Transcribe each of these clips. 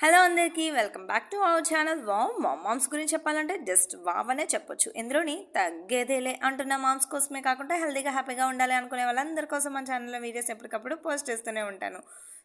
Hello అందరికీ welcome back to our channel. Moms గురించి చెప్పాలంటే జస్ట్ వావ్ అనే చెప్పొచ్చు. ఇందులోని తగ్గేదేలే అంటున్న మామ్స్ కోసమే కాకుండా హెల్తీగా హ్యాపీగా ఉండాలి అనుకునే వాళ్ళందరి కోసం మన ఛానల్లో వీడియోస్ ఎప్పటికప్పుడు పోస్ట్ చేస్తూనే ఉంటాను.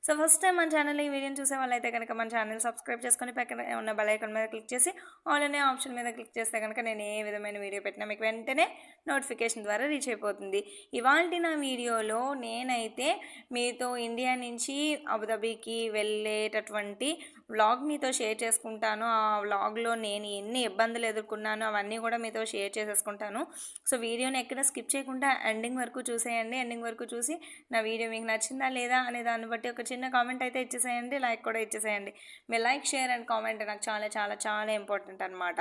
సో ఫస్ట్ టైం మన ఛానల్ ఈ వీడియోని చూసే వాళ్ళైతే కనుక మన ఛానల్ సబ్స్క్రైబ్ చేసుకొని పక్కన ఉన్న బెల్ ఐకాన్ మీద క్లిక్ చేసి ఆల్ అనే ఆప్షన్ మీద క్లిక్ చేస్తే కనుక నేను ఏ విధమైన వీడియో పెట్టినా మీకు వెంటనే నోటిఫికేషన్ ద్వారా రీచ్ అయిపోతుంది. ఇవాళ నా వీడియోలో నేనైతే మీతో ఇండియా నుంచి అబుదాబీకి వెళ్ళేటటువంటి వ్లాగ్ మీతో షేర్ చేసుకుంటాను. ఆ వ్లాగ్లో నేను ఎన్ని ఇబ్బందులు ఎదుర్కొన్నానో అవన్నీ కూడా మీతో షేర్ చేసేసుకుంటాను. సో వీడియోని ఎక్కడ స్కిప్ చేయకుండా ఎండింగ్ వరకు చూసేయండి. ఎండింగ్ వరకు చూసి నా వీడియో మీకు నచ్చిందా లేదా అనే దాన్ని బట్టి ఒక చిన్న కామెంట్ అయితే ఇచ్చేసేయండి, లైక్ కూడా ఇచ్చేసేయండి. మీ లైక్, షేర్ అండ్ కామెంట్ నాకు చాలా చాలా చాలా ఇంపార్టెంట్ అనమాట.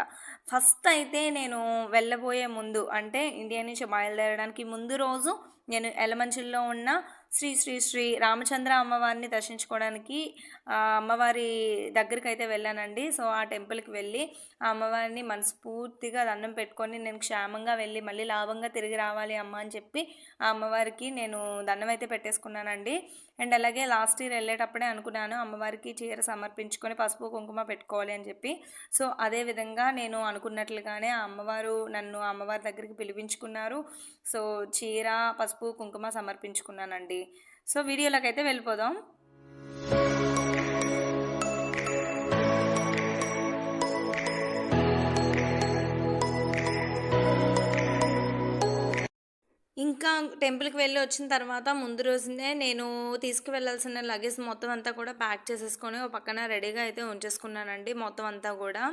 ఫస్ట్ అయితే నేను వెళ్ళబోయే ముందు అంటే ఇండియా నుంచి బయలుదేరడానికి ముందు రోజు నేను ఎలమంచిల్లో ఉన్న శ్రీ శ్రీ శ్రీ రామచంద్ర అమ్మవారిని దర్శించుకోవడానికి అమ్మవారి దగ్గరికి అయితే వెళ్ళానండి. సో ఆ టెంపుల్కి వెళ్ళి ఆ అమ్మవారిని మనస్ఫూర్తిగా దండం పెట్టుకొని నేను క్షేమంగా వెళ్ళి మళ్ళీ లాభంగా తిరిగి రావాలి అమ్మ అని చెప్పి ఆ అమ్మవారికి నేను దండం అయితే పెట్టేసుకున్నానండి. అండ్ అలాగే లాస్ట్ ఇయర్ వెళ్ళేటప్పుడే అనుకున్నాను అమ్మవారికి చీర సమర్పించుకొని పసుపు కుంకుమ పెట్టుకోవాలి అని చెప్పి. సో అదేవిధంగా నేను అనుకున్నట్లుగానే ఆ అమ్మవారు నన్ను అమ్మవారి దగ్గరికి పిలిపించుకున్నారు. సో చీర, పసుపు, కుంకుమ సమర్పించుకున్నానండి. సో వీడియోలోకి అయితే వెళ్ళిపోదాం. ఇంకా టెంపుల్కి వెళ్ళి వచ్చిన తర్వాత ముందు రోజునే నేను తీసుకువెళ్ళాల్సిన లగేజ్ మొత్తం అంతా కూడా ప్యాక్ చేసేసుకొని ఒక పక్కన రెడీగా అయితే ఉంచేసుకున్నానండి మొత్తం అంతా కూడా.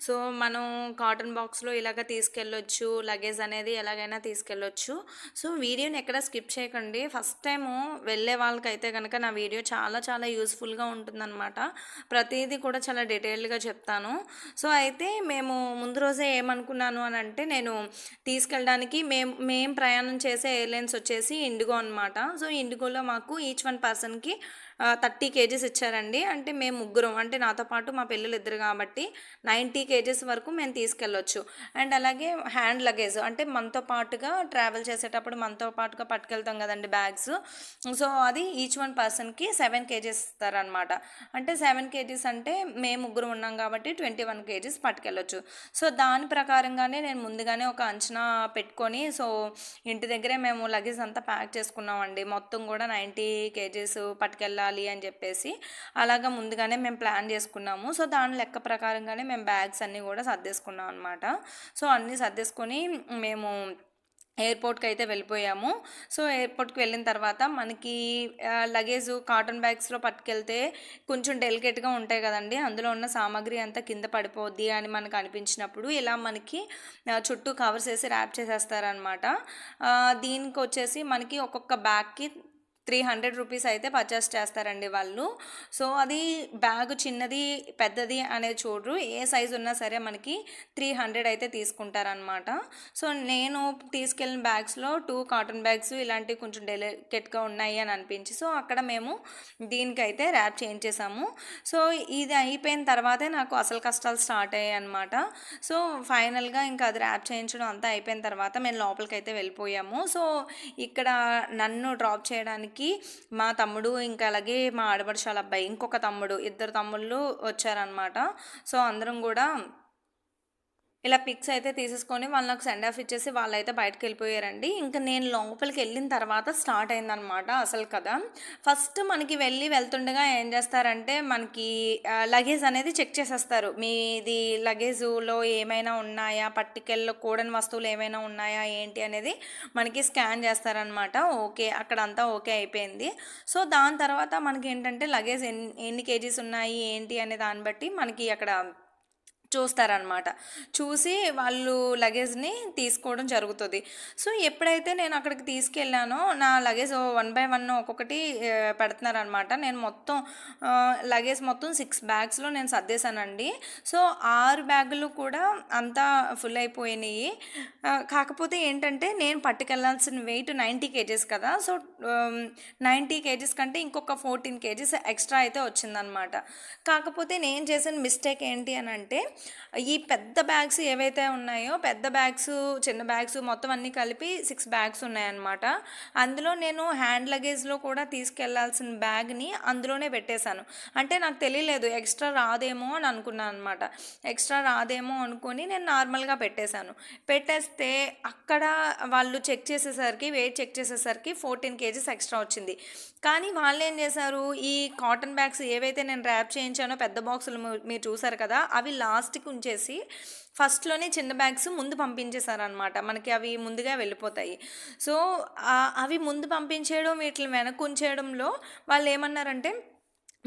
సో మనం కాటన్ బాక్స్లో ఇలాగ తీసుకెళ్ళొచ్చు, లగేజ్ అనేది ఎలాగైనా తీసుకెళ్ళొచ్చు. సో వీడియోని ఎక్కడ స్కిప్ చేయకండి. ఫస్ట్ టైము వెళ్ళే వాళ్ళకైతే కనుక నా వీడియో చాలా చాలా యూస్ఫుల్గా ఉంటుందన్నమాట. ప్రతిదీ కూడా చాలా డీటెయిల్డ్గా చెప్తాను. సో అయితే మేము ముందు రోజే ఏమనుకున్నాను అని అంటే నేను తీసుకెళ్ళడానికి మేము ప్రయాణం చేసే ఎయిర్లైన్స్ వచ్చేసి ఇండిగో అనమాట. సో ఇండిగోలో మాకు ఈచ్ వన్ పర్సన్కి 30 kgs ఇచ్చారండి. అంటే మేము ముగ్గురం, అంటే నాతో పాటు మా పిల్లలు ఇద్దరు కాబట్టి 90 kgs వరకు మేము తీసుకెళ్ళొచ్చు. అండ్ అలాగే హ్యాండ్ లగేజ్ అంటే మనతో పాటుగా ట్రావెల్ చేసేటప్పుడు మనతో పాటుగా పట్టుకెళ్తాం కదండి బ్యాగ్స్. సో అది ఈచ్ వన్ పర్సన్కి 7 kgs ఇస్తారనమాట. అంటే 7 kgs అంటే మేము ముగ్గురు ఉన్నాం కాబట్టి 21 kgs పట్టుకెళ్ళొచ్చు. సో దాని ప్రకారంగానే నేను ముందుగానే ఒక అంచనా పెట్టుకొని సో ఇంటి దగ్గరే మేము లగేజ్ అంతా ప్యాక్ చేసుకున్నామండి. మొత్తం కూడా 90 kgs పట్టుకెళ్ళాలి అని చెప్పేసి అలాగా ముందుగానే మేము ప్లాన్ చేసుకున్నాము. సో దాని లెక్క ప్రకారంగానే మేము బ్యాగ్స్ అన్నీ కూడా సర్దేసుకున్నాం అనమాట. సో అన్నీ సర్దేసుకొని మేము ఎయిర్పోర్ట్కి అయితే వెళ్ళిపోయాము. సో ఎయిర్పోర్ట్కి వెళ్ళిన తర్వాత మనకి లగేజ్ కాటన్ బ్యాగ్స్లో పట్టుకెళ్తే కొంచెం డెలికేట్గా ఉంటాయి కదండి. అందులో ఉన్న సామాగ్రి అంతా కింద పడిపోద్ది అని మనకు అనిపించినప్పుడు ఇలా మనకి చుట్టూ కవర్స్ వేసి ర్యాప్ చేసేస్తారనమాట. దీనికి వచ్చేసి మనకి ఒక్కొక్క బ్యాగ్కి 300 రూపీస్ అయితే పర్చేస్ చేస్తారండి వాళ్ళు. సో అది బ్యాగ్ చిన్నది పెద్దది అనేది చూడరు, ఏ సైజు ఉన్నా సరే మనకి 300 అయితే తీసుకుంటారనమాట. సో నేను తీసుకెళ్ళిన బ్యాగ్స్లో 2 కాటన్ బ్యాగ్స్ ఇలాంటివి కొంచెం డెలికేట్గా ఉన్నాయి అని అనిపించి సో అక్కడ మేము దీనికైతే ర్యాప్ చేయించేసాము. సో ఇది అయిపోయిన తర్వాతే నాకు అసలు కష్టాలు స్టార్ట్ అయ్యాయి అనమాట. సో ఫైనల్గా ఇంకా అది ర్యాప్ చేయించడం అంతా అయిపోయిన తర్వాత మేము లోపలికి అయితే వెళ్ళిపోయాము. సో ఇక్కడ నన్ను డ్రాప్ చేయడానికి మా తమ్ముడు ఇంకా అలాగే మా ఆడపడుచాల అబ్బాయి ఇంకొక తమ్ముడు, ఇద్దరు తమ్ముళ్ళు వచ్చారనమాట. సో అందరం కూడా ఇలా పిక్స్ అయితే తీసేసుకొని వాళ్ళు నాకు సెండ్ ఆఫ్ ఇచ్చేసి వాళ్ళైతే బయటకు వెళ్ళిపోయారండి. ఇంకా నేను లోపలికి వెళ్ళిన తర్వాత స్టార్ట్ అయిందనమాట అసలు కదా. ఫస్ట్ మనకి వెళ్తుండగా ఏం చేస్తారంటే మనకి లగేజ్ అనేది చెక్ చేసేస్తారు. మీది లగేజ్లో ఏమైనా ఉన్నాయా, పట్టుకెళ్ళ కూడని వస్తువులు ఏమైనా ఉన్నాయా ఏంటి అనేది మనకి స్కాన్ చేస్తారనమాట. ఓకే, అక్కడ అంతా ఓకే అయిపోయింది. సో దాని తర్వాత మనకి ఏంటంటే లగేజ్ ఎన్ని కేజీస్ ఉన్నాయి ఏంటి అనే దాన్ని బట్టి మనకి అక్కడ చూస్తారనమాట. చూసి వాళ్ళు లగేజ్ని తీసుకోవడం జరుగుతుంది. సో ఎప్పుడైతే నేను అక్కడికి తీసుకెళ్ళానో నా లగేజ్ 1 by 1 ఒక్కొక్కటి పెడుతున్నారనమాట. నేను మొత్తం లగేజ్ మొత్తం 6 బ్యాగ్స్లో నేను సర్దేశానండి. సో 6 బ్యాగులు కూడా అంతా ఫుల్ అయిపోయినాయి. కాకపోతే ఏంటంటే నేను పట్టుకెళ్ళాల్సిన వెయిట్ 90 kgs కదా. సో 90 kgs కంటే ఇంకొక 14 kgs ఎక్స్ట్రా అయితే వచ్చిందనమాట. కాకపోతే నేను చేసిన మిస్టేక్ ఏంటి అని అంటే ఈ పెద్ద బ్యాగ్స్ ఏవైతే ఉన్నాయో పెద్ద బ్యాగ్స్, చిన్న బ్యాగ్స్ మొత్తం అన్నీ కలిపి 6 బ్యాగ్స్ ఉన్నాయన్నమాట. అందులో నేను హ్యాండ్ లగేజ్లో కూడా తీసుకెళ్లాల్సిన బ్యాగ్ని అందులోనే పెట్టేశాను. అంటే నాకు తెలియలేదు ఎక్స్ట్రా రాదేమో అని అనుకున్నాను అనమాట. ఎక్స్ట్రా రాదేమో అనుకొని నేను నార్మల్గా పెట్టేశాను. పెట్టేస్తే అక్కడ వాళ్ళు వెయిట్ చెక్ చేసేసరికి 14 కేజీస్ ఎక్స్ట్రా వచ్చింది. కానీ వాళ్ళు ఏం చేశారు, ఈ కాటన్ బ్యాగ్స్ ఏవైతే నేను ర్యాప్ చేయించానో పెద్ద బాక్సులు మీరు చూసారు కదా, అవి లాస్ట్కి ఉంచేసి ఫస్ట్లోనే చిన్న బ్యాగ్స్ ముందు పంపించేశారనమాట. మనకి అవి ముందుగా వెళ్ళిపోతాయి. సో అవి ముందు పంపించేయడం, వీటిని వెనక్కి ఉంచేయడంలో వాళ్ళు ఏమన్నారంటే,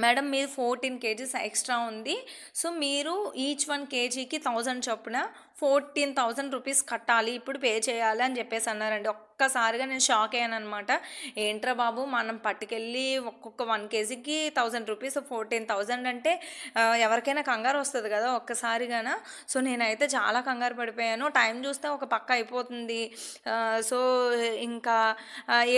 మేడం మీరు 14 కేజీస్ ఎక్స్ట్రా ఉంది, సో మీరు ఈచ్ 1 కేజీకి 1000 చొప్పున 14,000 రూపీస్ కట్టాలి, ఇప్పుడు పే చేయాలి అని చెప్పేసి అన్నారండి. ఒక్కసారిగా నేను షాక్ అయ్యాను అనమాట. ఏంట్రా బాబు, మనం పట్టుకెళ్ళి ఒక్కొక్క 1 కేజీకి 1000 రూపీస్, 14,000 అంటే ఎవరికైనా కంగారు వస్తుంది కదా ఒక్కసారిగాన. సో నేనైతే చాలా కంగారు పడిపోయాను. టైం చూస్తే ఒక పక్క అయిపోతుంది. సో ఇంకా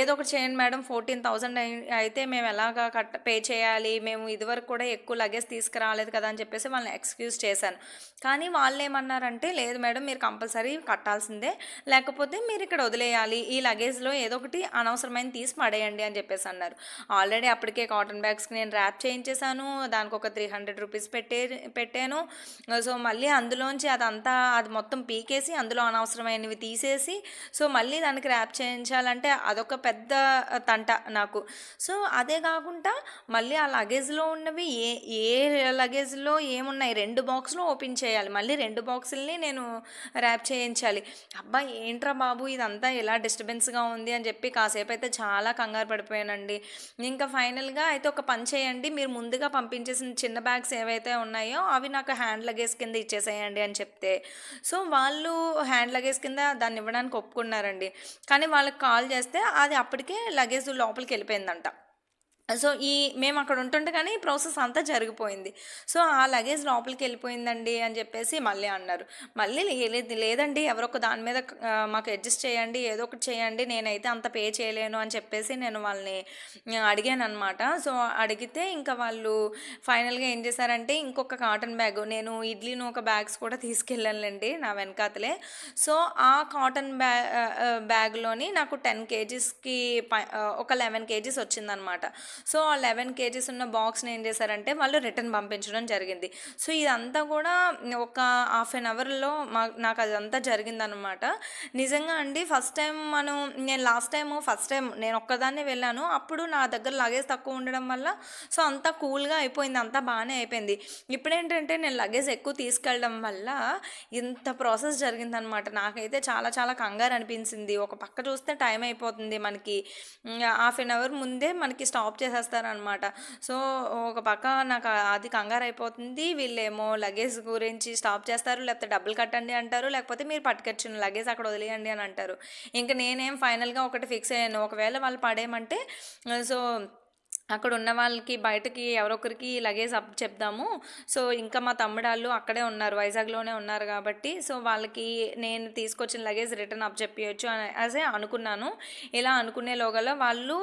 ఏదో ఒకటి చేయండి మేడం, 14,000 అయితే మేము ఎలాగా పే చేయాలి, మేము ఇదివరకు కూడా ఎక్కువ లగేజ్ తీసుకురాలేదు కదా అని చెప్పేసి వాళ్ళని ఎక్స్క్యూజ్ చేశాను. కానీ వాళ్ళు ఏమన్నారంటే, లేదు మేడం మీరు కంపల్సరీ కట్టాల్సిందే, లేకపోతే మీరు ఇక్కడ వదిలేయాలి, ఈ లగేజ్లో ఏదో ఒకటి అనవసరమైన తీసి పడేయండి అని చెప్పేసి అన్నారు. ఆల్రెడీ అప్పటికే కాటన్ బ్యాగ్స్కి నేను ర్యాప్ చేయించేసాను, దానికి ఒక 300 రూపీస్ పెట్టాను. సో మళ్ళీ అందులోంచి అది మొత్తం పీకేసి అందులో అనవసరమైనవి తీసేసి సో మళ్ళీ దానికి ర్యాప్ చేయించాలంటే అదొక పెద్ద తంట నాకు. సో అదే కాకుండా మళ్ళీ ఆ లగేజ్లో ఉన్నవి ఏ లగేజ్లో ఏమున్నాయి 2 బాక్స్లో ఓపెన్ చేయాలి, మళ్ళీ 2 బాక్సుల్ని నేను ర్యాప్ చేయించాలి. అబ్బా ఏంట్రా బాబు ఇదంతా ఎలా డిస్టర్బెన్స్గా ఉంది అని చెప్పి కాసేపు అయితే చాలా కంగారు పడిపోయానండి. ఇంకా ఫైనల్గా అయితే ఒక పని చేయండి, మీరు ముందుగా పంపించేసిన చిన్న బ్యాగ్స్ ఏవైతే ఉన్నాయో అవి నాకు హ్యాండ్ లగేజ్ కింద ఇచ్చేసేయండి అని చెప్తే, సో వాళ్ళు హ్యాండ్ లగేజ్ కింద దాన్ని ఇవ్వడానికి ఒప్పుకున్నారండి. కానీ వాళ్ళకి కాల్ చేస్తే అది అప్పటికే లగేజ్ లోపలికి వెళ్ళిపోయిందంట. సో మేము అక్కడ ఉంటుంటే కానీ ఈ ప్రాసెస్ అంతా జరిగిపోయింది. సో ఆ లగేజ్ లోపలికి వెళ్ళిపోయిందండి అని చెప్పేసి మళ్ళీ అన్నారు. మళ్ళీ లేదండి ఎవరొక దాని మీద మాకు అడ్జస్ట్ చేయండి, ఏదో ఒకటి చేయండి, నేనైతే అంత పే చేయలేను అని చెప్పేసి నేను వాళ్ళని అడిగాను అనమాట. సో అడిగితే ఇంకా వాళ్ళు ఫైనల్గా ఏం చేశారంటే, ఇంకొక కాటన్ బ్యాగ్, నేను ఇడ్లీ నూక బ్యాగ్స్ కూడా తీసుకెళ్ళానులేండి నా వెనకాతలే. సో ఆ కాటన్ బ్యాగ్లోని నాకు 10 కేజీస్కి ఒక 11 కేజీస్ వచ్చిందనమాట. సో ఆ 11 కేజీస్ ఉన్న బాక్స్ని ఏం చేశారంటే వాళ్ళు రిటర్న్ పంపించడం జరిగింది. సో ఇదంతా కూడా ఒక హాఫ్ అన్ అవర్లో నాకు అదంతా జరిగిందనమాట. నిజంగా అండి నేను ఫస్ట్ టైం నేను ఒక్కదాన్నే వెళ్ళాను. అప్పుడు నా దగ్గర లగేజ్ తక్కువ ఉండడం వల్ల సో అంతా కూల్గా అయిపోయింది, అంతా బాగానే అయిపోయింది. ఇప్పుడు ఏంటంటే నేను లగేజ్ ఎక్కువ తీసుకెళ్ళడం వల్ల ఇంత ప్రాసెస్ జరిగిందనమాట. నాకైతే చాలా చాలా కంగారు అనిపించింది. ఒక పక్క చూస్తే టైం అయిపోతుంది, మనకి హాఫ్ అన్ అవర్ ముందే మనకి స్టాప్ చేసేస్తారనమాట. సో ఒక పక్క నాకు అది కంగారు అయిపోతుంది, వీళ్ళేమో లగేజ్ గురించి స్టాప్ చేస్తారు, లేకపోతే డబ్బులు కట్టండి అంటారు, లేకపోతే మీరు పట్టుకొచ్చిన లగేజ్ అక్కడ వదిలేయండి అని అంటారు. ఇంకా నేనేం ఫైనల్గా ఒకటి ఫిక్స్ అయ్యాను, ఒకవేళ వాళ్ళు పడేయమంటే సో అక్కడ ఉన్న వాళ్ళకి బయటకి ఎవరొకరికి లగేజ్ అప్ చెప్దాము. సో ఇంకా మా తమ్ముడాళ్ళు అక్కడే ఉన్నారు, వైజాగ్లోనే ఉన్నారు కాబట్టి సో వాళ్ళకి నేను తీసుకొచ్చిన లగేజ్ రిటర్న్ అప్ చెప్పవచ్చు అదే అనుకున్నాను. ఇలా అనుకునేలోగల వాళ్ళు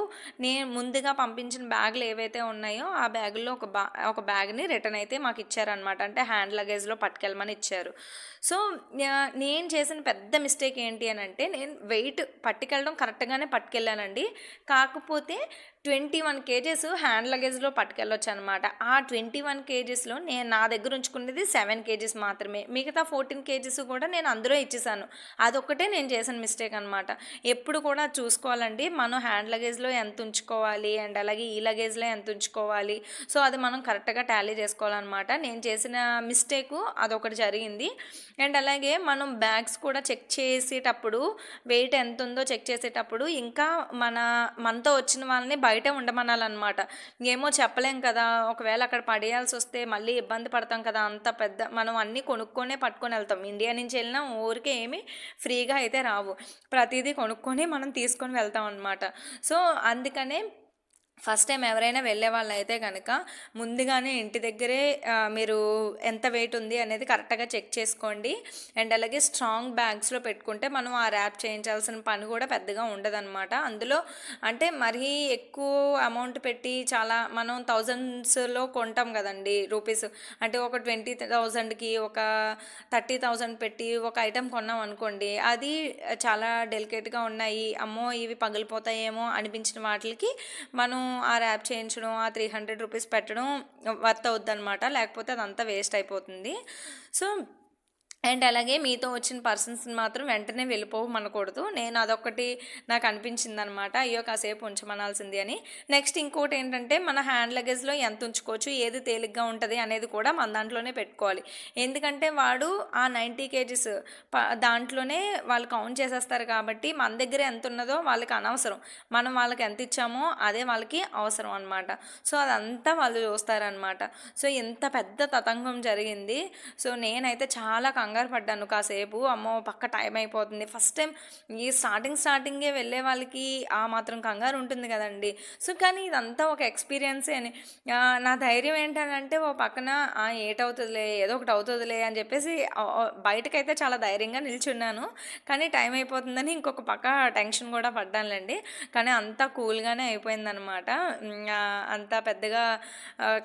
నేను ముందుగా పంపించిన బ్యాగులు ఏవైతే ఉన్నాయో ఆ బ్యాగుల్లో ఒక బ్యాగ్ని రిటర్న్ అయితే మాకు ఇచ్చారనమాట. అంటే హ్యాండ్ లగేజ్లో పట్టుకెళ్ళమని ఇచ్చారు. సో నేను చేసిన పెద్ద మిస్టేక్ ఏంటి అని అంటే, నేను వెయిట్ పట్టుకెళ్ళడం కరెక్ట్గానే పట్టుకెళ్ళానండి, కాకపోతే 21 కేజెస్ హ్యాండ్ లగేజ్లో పట్టుకెళ్ళొచ్చు అనమాట. ఆ 21 కేజెస్లో నా దగ్గర ఉంచుకునేది 7 కేజెస్ మాత్రమే, మిగతా 14 కేజెస్ కూడా నేను అందులో ఇచ్చేసాను. అదొక్కటే నేను చేసిన మిస్టేక్ అనమాట. ఎప్పుడు కూడా చూసుకోవాలండి మనం హ్యాండ్ లగేజ్లో ఎంత ఉంచుకోవాలి అండ్ అలాగే ఈ లగేజ్లో ఎంత ఉంచుకోవాలి, సో అది మనం కరెక్ట్గా టాలీ చేసుకోవాలన్నమాట. నేను చేసిన మిస్టేకు అదొకటి జరిగింది. అండ్ అలాగే మనం బ్యాగ్స్ కూడా చెక్ చేసేటప్పుడు వెయిట్ ఎంత ఉందో చెక్ చేసేటప్పుడు ఇంకా మనతో వచ్చిన వాళ్ళని బయట ఉండమనాలన్నమాట. ఏమో చెప్పలేం కదా, ఒకవేళ అక్కడ పడేయాల్సి వస్తే మళ్ళీ ఇబ్బంది పడతాం కదా, అంత పెద్ద మనం అన్నీ కొనుక్కొనే పట్టుకొని వెళ్తాం. ఇండియా నుంచి వెళ్ళినా ఊరికే ఏమి ఫ్రీగా అయితే రావు, ప్రతిదీ కొనుక్కొని మనం తీసుకొని వెళ్తాం అనమాట. సో అందుకనే ఫస్ట్ టైం ఎవరైనా వెళ్ళే వాళ్ళైతే కనుక ముందుగానే ఇంటి దగ్గరే మీరు ఎంత వెయిట్ ఉంది అనేది కరెక్ట్గా చెక్ చేసుకోండి. అండ్ అలాగే స్ట్రాంగ్ బ్యాగ్స్లో పెట్టుకుంటే మనం ఆ ర్యాప్ చేయించాల్సిన పని కూడా పెద్దగా ఉండదన్నమాట. అందులో అంటే మరీ ఎక్కువ అమౌంట్ పెట్టి చాలా మనం థౌజండ్స్లో కొంటాం కదండి రూపీస్. అంటే ఒక 20,000కి ఒక 30,000 పెట్టి ఒక ఐటెం కొన్నాం అనుకోండి, అది చాలా డెలికేట్గా ఉన్నాయి, అమ్మో ఇవి పగిలిపోతాయేమో అనిపించిన వాటికి మనం ఆ ర్యాప్ చేయించడం, ఆ 300 రూపీస్ పెట్టడం వర్త్ అవుద్దనమాట. లేకపోతే అదంతా వేస్ట్ అయిపోతుంది. సో అండ్ అలాగే మీతో వచ్చిన పర్సన్స్ని మాత్రం వెంటనే వెళ్ళిపోమనకూడదు. నేను అదొక్కటి నాకు అనిపించింది అనమాట, అయ్యో కాసేపు ఉంచమనాల్సింది అని. నెక్స్ట్ ఇంకోటి ఏంటంటే మన హ్యాండ్ లగేజ్లో ఎంత ఉంచుకోవచ్చు, ఏది తేలిగ్గా ఉంటుంది అనేది కూడా మన దాంట్లోనే పెట్టుకోవాలి. ఎందుకంటే వాడు ఆ 90 కేజీస్ దాంట్లోనే వాళ్ళు కౌంట్ చేసేస్తారు కాబట్టి మన దగ్గర ఎంత ఉన్నదో వాళ్ళకి అనవసరం, మనం వాళ్ళకి ఎంత ఇచ్చామో అదే వాళ్ళకి అవసరం అనమాట. సో అదంతా వాళ్ళు చూస్తారనమాట. సో ఇంత పెద్ద తతంగం జరిగింది. సో నేనైతే చాలా కంగారు పడ్డాను కాసేపు, అమ్మో పక్క టైం అయిపోతుంది. ఫస్ట్ టైం ఈ స్టార్టింగే వెళ్ళే వాళ్ళకి ఆ మాత్రం కంగారు ఉంటుంది కదండి. సో కానీ ఇదంతా ఒక ఎక్స్పీరియన్సే అని నా ధైర్యం ఏంటంటే ఓ పక్కన ఏటవుతుందిలే ఏదో ఒకటి అవుతుందిలే అని చెప్పేసి బయటకైతే చాలా ధైర్యంగా నిల్చున్నాను. కానీ టైం అయిపోతుందని ఇంకొక పక్క టెన్షన్ కూడా పడ్డానులేండి. కానీ అంతా కూల్గానే అయిపోయిందనమాట. అంత పెద్దగా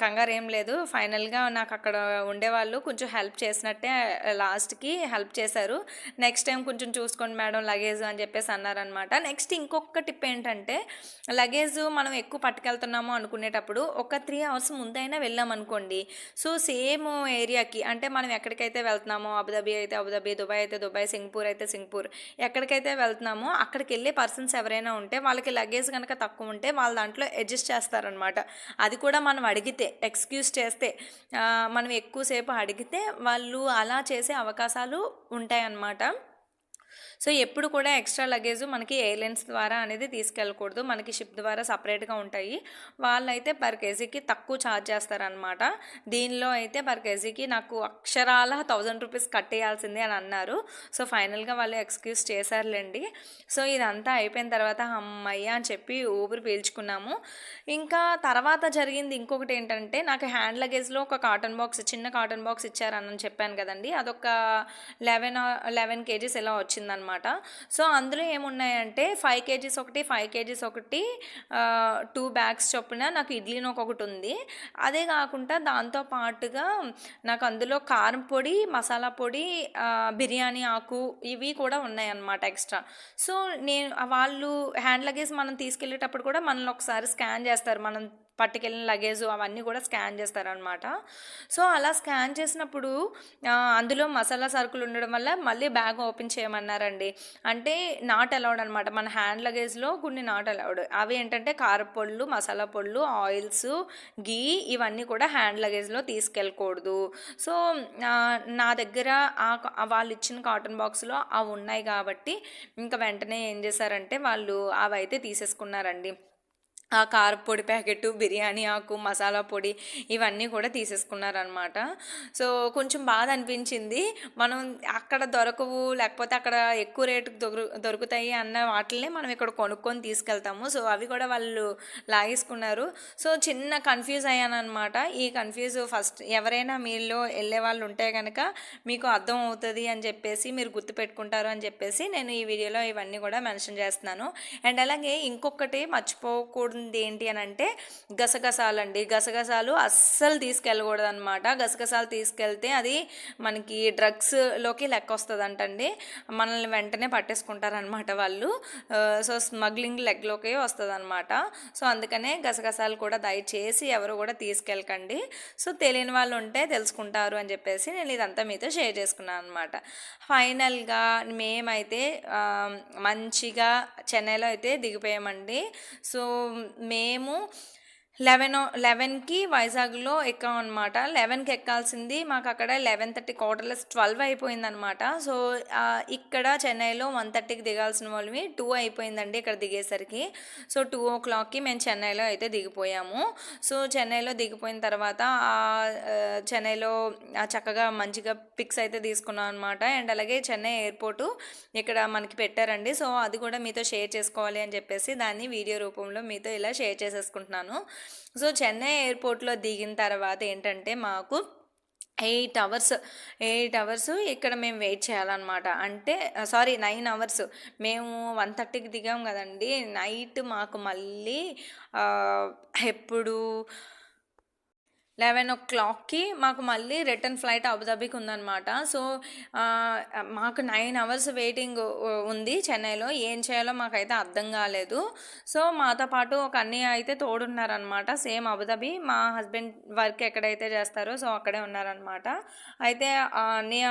కంగారు ఏం లేదు. ఫైనల్గా నాకు అక్కడ ఉండేవాళ్ళు కొంచెం హెల్ప్ చేసినట్టే లాస్ట్కి హెల్ప్ చేశారు. నెక్స్ట్ టైం కొంచెం చూసుకోండి మేడం లగేజ్ అని చెప్పేసి అన్నారనమాట. నెక్స్ట్ ఇంకొక టిప్ ఏంటంటే లగేజ్ మనం ఎక్కువ పట్టుకెళ్తున్నాము అనుకునేటప్పుడు ఒక 3 అవర్స్ ముందైనా వెళ్ళామనుకోండి, సో సేమ్ ఏరియాకి అంటే మనం ఎక్కడికైతే వెళ్తున్నామో, అబుదాబి అయితే అబుదాబి, దుబాయ్ అయితే దుబాయ్, సింగపూర్ అయితే సింగపూర్, ఎక్కడికైతే వెళ్తున్నామో అక్కడికి వెళ్ళే పర్సన్స్ ఎవరైనా ఉంటే వాళ్ళకి లగేజ్ కనుక తక్కువ ఉంటే వాళ్ళ దాంట్లో అడ్జస్ట్ చేస్తారనమాట. అది కూడా మనం అడిగితే, ఎక్స్క్యూజ్ చేస్తే, మనం ఎక్కువసేపు అడిగితే వాళ్ళు అలా చేసే అవకాశాలు ఉంటాయన్నమాట. సో ఎప్పుడు కూడా ఎక్స్ట్రా లగేజ్ మనకి ఎయిర్లైన్స్ ద్వారా అనేది తీసుకెళ్ళకూడదు. మనకి షిప్ ద్వారా సపరేట్గా ఉంటాయి. వాళ్ళైతే పర్ కేజీకి తక్కువ ఛార్జ్ చేస్తారనమాట. దీనిలో అయితే పర్ కేజీకి నాకు అక్షరాల 1000 రూపీస్ కట్టేయాల్సిందే అని అన్నారు. సో ఫైనల్గా వాళ్ళు ఎక్స్క్యూజ్ చేశారులేండి. సో ఇదంతా అయిపోయిన తర్వాత అమ్మయ్య అని చెప్పి ఊపిరి పీల్చుకున్నాము. ఇంకా తర్వాత జరిగింది ఇంకొకటి ఏంటంటే, నాకు హ్యాండ్ లగేజ్లో ఒక కాటన్ బాక్స్, చిన్న కాటన్ బాక్స్ ఇచ్చారని చెప్పాను కదండి, అదొక 11 కేజీస్ ఇలా వచ్చిందనమాట. సో అందులో ఏమున్నాయంటే 5 కేజీస్ ఒకటి, 5 కేజీస్ ఒకటి, 2 బ్యాగ్స్ చొప్పున నాకు ఇడ్లీ నూక ఒకటి ఉంది. అదే కాకుండా దాంతో పాటుగా నాకు అందులో కారం పొడి, మసాలా పొడి, బిర్యానీ ఆకు ఇవి కూడా ఉన్నాయన్నమాట ఎక్స్ట్రా. సో వాళ్ళు హ్యాండ్ లగేజ్ మనం తీసుకెళ్ళేటప్పుడు కూడా మనల్ని ఒకసారి స్కాన్ చేస్తారు, మనం పట్టుకెళ్ళిన లగేజ్ అవన్నీ కూడా స్కాన్ చేస్తారనమాట. సో అలా స్కాన్ చేసినప్పుడు అందులో మసాలా సరుకులు ఉండడం వల్ల మళ్ళీ బ్యాగ్ ఓపెన్ చేయమన్నారండి. అంటే నాట్ అలౌడ్ అనమాట, మన హ్యాండ్ లగేజ్లో కొన్ని నాట్ అలౌడ్. అవి ఏంటంటే కారపొళ్ళు, మసాలా పొళ్ళు, ఆయిల్స్, గీ ఇవన్నీ కూడా హ్యాండ్ లగేజ్లో తీసుకెళ్ళకూడదు. సో నా దగ్గర వాళ్ళు ఇచ్చిన కాటన్ బాక్స్లో అవి ఉన్నాయి కాబట్టి ఇంకా వెంటనే ఏం చేశారంటే వాళ్ళు అవి అయితే తీసేసుకున్నారండి. ఆ కారపొడి ప్యాకెట్, బిర్యానీ ఆకు, మసాలా పొడి ఇవన్నీ కూడా తీసేసుకున్నారనమాట. సో కొంచెం బాధ అనిపించింది. మనం అక్కడ దొరకవు, లేకపోతే అక్కడ ఎక్కువ రేటుకు దొరుకుతాయి అన్న వాటిల్ని మనం ఇక్కడ కొనుక్కొని తీసుకెళ్తాము. సో అవి కూడా వాళ్ళు లాగేసుకున్నారు. సో చిన్న కన్ఫ్యూజ్ అయ్యాను అనమాట. ఈ కన్ఫ్యూజ్ ఫస్ట్ ఎవరైనా మీలో వెళ్ళే వాళ్ళు ఉంటే కనుక మీకు అర్థం అవుతుంది అని చెప్పేసి, మీరు గుర్తుపెట్టుకుంటారు అని చెప్పేసి నేను ఈ వీడియోలో ఇవన్నీ కూడా మెన్షన్ చేస్తున్నాను. అండ్ అలాగే ఇంకొకటి మర్చిపోకూడదు ఏంటి అని అంటే గసగసాలండి. గసగసాలు అస్సలు తీసుకెళ్ళకూడదు అనమాట. గసగసాలు తీసుకెళ్తే అది మనకి డ్రగ్స్లోకి లెక్క వస్తుందంటండి. మనల్ని వెంటనే పట్టేసుకుంటారనమాట వాళ్ళు. సో స్మగ్లింగ్ లెగ్లోకి వస్తుంది అనమాట. సో అందుకనే గసగసాలు కూడా దయచేసి ఎవరు కూడా తీసుకెళ్ళకండి. సో తెలియని వాళ్ళు ఉంటే తెలుసుకుంటారు అని చెప్పేసి నేను ఇదంతా మీతో షేర్ చేసుకున్నాను అనమాట. ఫైనల్గా మేమైతే మంచిగా చెన్నైలో అయితే దిగిపోయామండి. సో మేము 11కి వైజాగ్‌లో ఎక్కామనమాట. 11కి ఎక్కాల్సింది మాకక్కడ 11:30 క్వార్టర్‌లెస్ 12 అయిపోయిందనమాట. సో, ఇక్కడ చెన్నైలో 1:30కి దిగాల్సిన వాళ్ళమి 2 అయిపోయిందండి ఇక్కడ దిగేసరికి. సో, 2:00కి మేము చెన్నైలో అయితే దిగిపోయాము. సో, చెన్నైలో దిగిపోయిన తర్వాత చెన్నైలో చక్కగా మంచిగా పిక్స్ అయితే తీసుకున్నాం అనమాట. అండ్ అలాగే చెన్నై ఎయిర్‌పోర్టు ఇక్కడ మనకి పెట్టారండి. సో, అది కూడా మీతో షేర్ చేసుకోవాలి అని చెప్పేసి దాన్ని వీడియో రూపంలో మీతో ఇలా షేర్ చేసేసుకుంటున్నాను. సో, చెన్నై ఎయిర్‌పోర్ట్‌లో దిగిన తర్వాత ఏంటంటే మాకు 8 అవర్స్ ఇక్కడ మేము వెయిట్ చేయాలన్నమాట. అంటే సారీ 9 అవర్స్. మేము 1:30కి దిగాం కదండీ! నైట్ మాకు మళ్ళీ ఎప్పుడు 11:00కి మాకు మళ్ళీ రిటర్న్ ఫ్లైట్ అబుదాబికి ఉందన్నమాట. సో, మాకు 9 అవర్స్ వెయిటింగ్ ఉంది చెన్నైలో. ఏం చేయాలో మాకైతే అర్థం కాలేదు. సో, మాతో పాటు ఒక అన్నయ్య అయితే తోడున్నారనమాట. సేమ్ అబుదాబి మా హస్బెండ్ వర్క్ ఎక్కడైతే చేస్తారో సో అక్కడే ఉన్నారనమాట. అయితే ఆ అన్నయ్య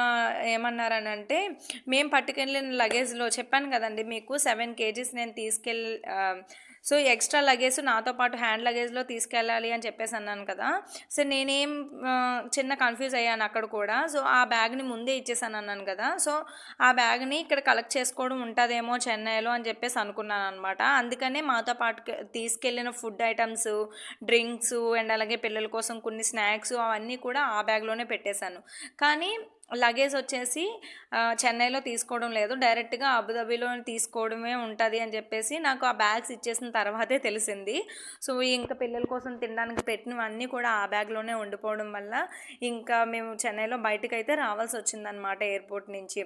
ఏమన్నారనంటే, మేము పట్టుకెళ్ళిన లగేజ్‌లో చెప్పాను కదండీ మీకు 7 కేజీస్ నేను సో, ఎక్స్ట్రా లగేజ్ నాతో పాటు హ్యాండ్ లగేజ్‌లో తీసుకెళ్ళాలి అని చెప్పేసి అన్నాను కదా! సో, నేనేం చిన్న కన్‌ఫ్యూజ్ అయ్యాను అక్కడ కూడా. సో, ఆ బ్యాగ్‌ని ముందే ఇచ్చేసాను అన్నాను కదా! సో, ఆ బ్యాగ్‌ని ఇక్కడ కలెక్ట్ చేసుకోవడం ఉంటదేమో చెన్నైలో అని చెప్పేసి అనుకున్నాననమాట. అందుకనే మాతో పాటు తీసుకెళ్ళిన ఫుడ్ ఐటమ్స్, డ్రింక్స్ అండ్ అలాగే పిల్లల కోసం కొన్ని స్నాక్స్ అవన్నీ కూడా ఆ బ్యాగ్‌లోనే పెట్టేశాను. కానీ లగేజ్ వచ్చేసి చెన్నైలో తీసుకోవడం లేదు. డైరెక్ట్‌గా అబుదాబిలో తీసుకోవడమే ఉంటది అని చెప్పేసి నాకు ఆ బ్యాగ్స్ ఇచ్చేసిన తర్వాతే తెలిసింది. సో, ఇంకా పిల్లల కోసం తినడానికి పెట్టినవన్నీ కూడా ఆ బ్యాగ్‌లోనే ఉండిపోవడం వల్ల ఇంకా మేము చెన్నైలో బయటికైతే రావాల్సొచ్చిందనమాట ఎయిర్‌పోర్ట్ నుంచి.